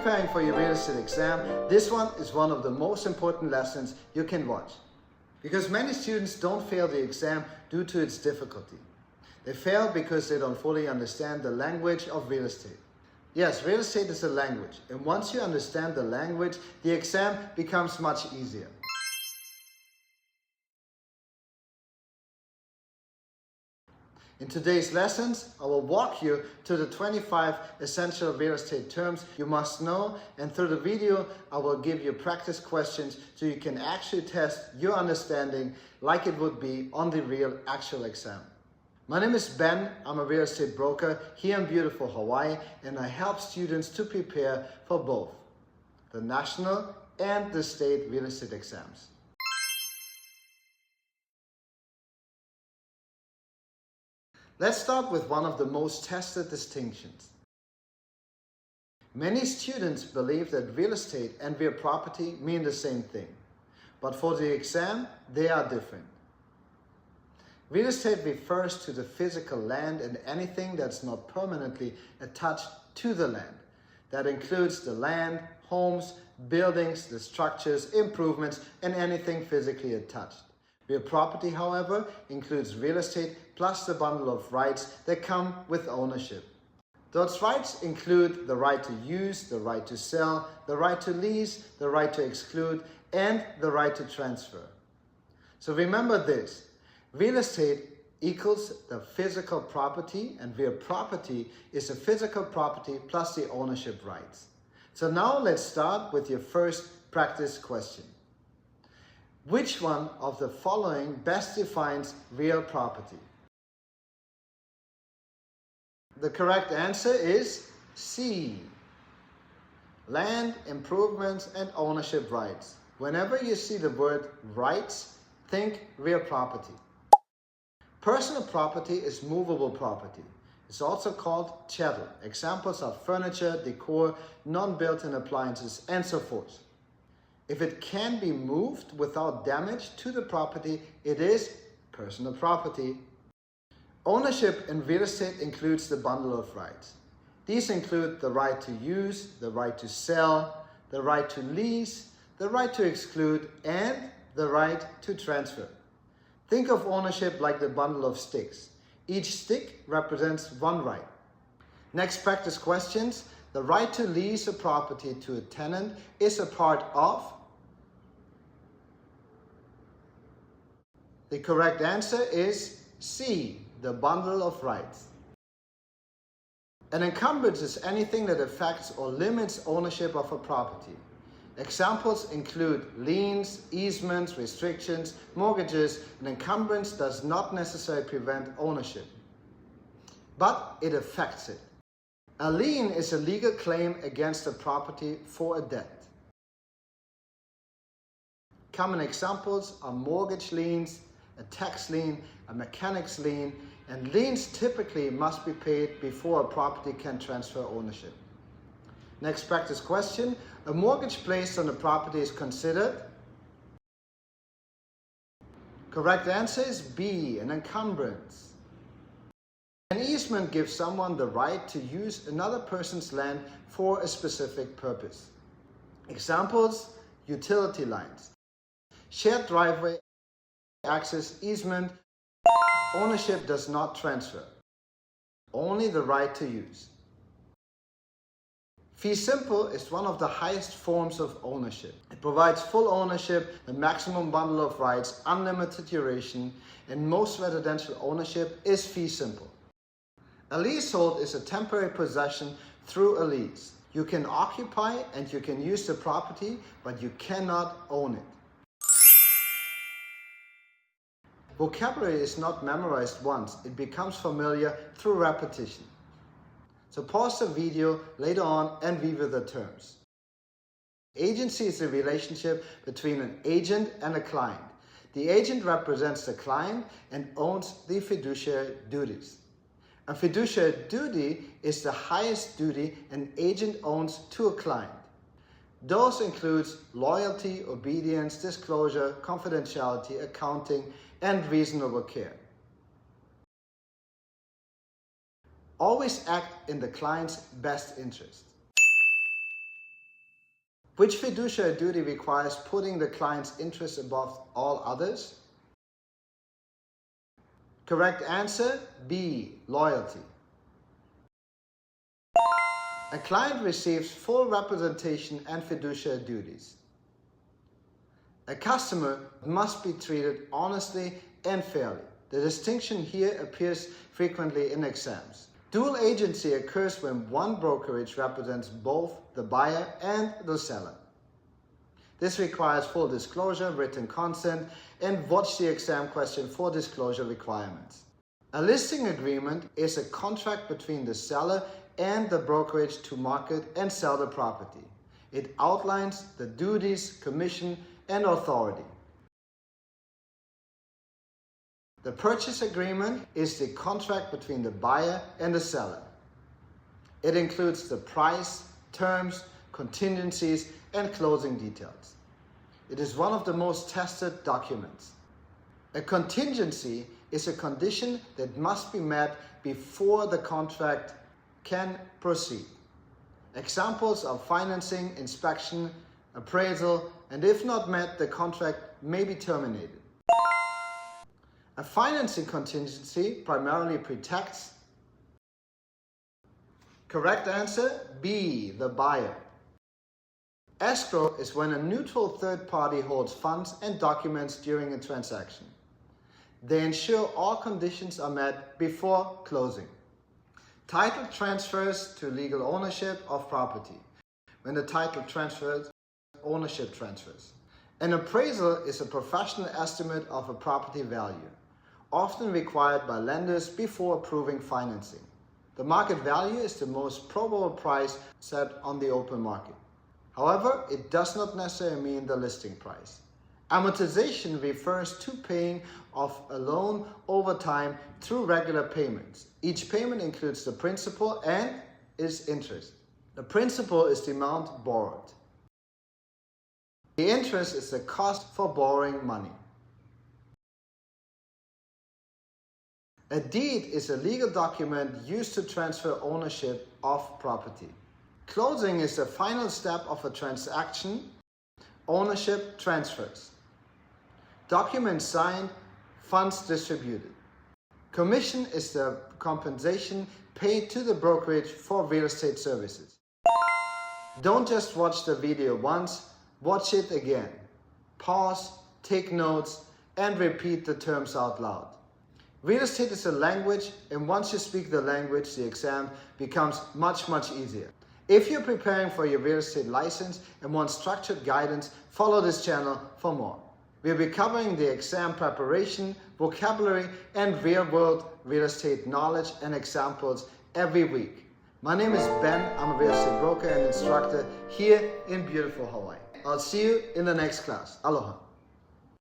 preparing for your real estate exam, this one is one of the most important lessons you can watch. Because many students don't fail the exam due to its difficulty. They fail because they don't fully understand the language of real estate. Yes, real estate is a language, and once you understand the language, the exam becomes much easier. In today's lessons, I will walk you to the 25 essential real estate terms you must know, and through the video, I will give you practice questions so you can actually test your understanding like it would be on the real actual exam. My name is Ben, I'm a real estate broker here in beautiful Hawaii, and I help students to prepare for both the national and the state real estate exams. Let's start with one of the most tested distinctions. Many students believe that real estate and real property mean the same thing, but for the exam, they are different. Real estate refers to the physical land and anything that's not permanently attached to the land. That includes the land, homes, buildings, the structures, improvements, and anything physically attached. Real property, however, includes real estate plus the bundle of rights that come with ownership. Those rights include the right to use, the right to sell, the right to lease, the right to exclude, and the right to transfer. So remember this, real estate equals the physical property, and real property is the physical property plus the ownership rights. So now let's start with your first practice question. Which one of the following best defines real property? The correct answer is C. Land, improvements, and ownership rights. Whenever you see the word rights, think real property. Personal property is movable property. It's also called chattel. Examples are furniture, decor, non-built-in appliances, and so forth. If it can be moved without damage to the property, it is personal property. Ownership in real estate includes the bundle of rights. These include the right to use, the right to sell, the right to lease, the right to exclude, and the right to transfer. Think of ownership like the bundle of sticks. Each stick represents one right. Next practice questions. The right to lease a property to a tenant is a part of. The correct answer is C, the bundle of rights. An encumbrance is anything that affects or limits ownership of a property. Examples include liens, easements, restrictions, mortgages. An encumbrance does not necessarily prevent ownership, but it affects it. A lien is a legal claim against a property for a debt. Common examples are mortgage liens, a tax lien, a mechanic's lien, and liens typically must be paid before a property can transfer ownership. Next practice question. A mortgage placed on a property is considered. Correct answer is B, an encumbrance. An easement gives someone the right to use another person's land for a specific purpose. Examples, utility lines, shared driveway, access easement. Ownership does not transfer, only the right to use. Fee simple is one of the highest forms of ownership. It provides full ownership, a maximum bundle of rights, unlimited duration, and most residential ownership is fee simple. A leasehold is a temporary possession through a lease. You can occupy and you can use the property, but you cannot own it. Vocabulary is not memorized once, it becomes familiar through repetition. So pause the video later on and review the terms. Agency is a relationship between an agent and a client. The agent represents the client and owns the fiduciary duties. A fiduciary duty is the highest duty an agent owns to a client. Those include loyalty, obedience, disclosure, confidentiality, accounting, and reasonable care. Always act in the client's best interest. Which fiduciary duty requires putting the client's interest above all others? Correct answer, B, loyalty. A client receives full representation and fiduciary duties. A customer must be treated honestly and fairly. The distinction here appears frequently in exams. Dual agency occurs when one brokerage represents both the buyer and the seller. This requires full disclosure, written consent, and watch the exam question for disclosure requirements. A listing agreement is a contract between the seller and the brokerage to market and sell the property. It outlines the duties, commission, and authority. The purchase agreement is the contract between the buyer and the seller. It includes the price, terms, contingencies, and closing details. It is one of the most tested documents. A contingency is a condition that must be met before the contract can proceed. Examples are financing, inspection, appraisal, and if not met, the contract may be terminated. A financing contingency primarily protects. Correct answer, B, the buyer. Escrow is when a neutral third party holds funds and documents during a transaction. They ensure all conditions are met before closing. Title transfers to legal ownership of property. When the title transfers, ownership transfers. An appraisal is a professional estimate of a property value, often required by lenders before approving financing. The market value is the most probable price set on the open market. However, it does not necessarily mean the listing price. Amortization refers to paying off a loan over time through regular payments. Each payment includes the principal and its interest. The principal is the amount borrowed. The interest is the cost for borrowing money. A deed is a legal document used to transfer ownership of property. Closing is the final step of a transaction. Ownership transfers. Documents signed, funds distributed. Commission is the compensation paid to the brokerage for real estate services. Don't just watch the video once, watch it again. Pause, take notes, and repeat the terms out loud. Real estate is a language, and once you speak the language, the exam becomes much easier. If you're preparing for your real estate license and want structured guidance, follow this channel for more. We'll be covering the exam preparation, vocabulary, and real-world real estate knowledge and examples every week. My name is Ben. I'm a real estate broker and instructor here in beautiful Hawaii. I'll see you in the next class. Aloha.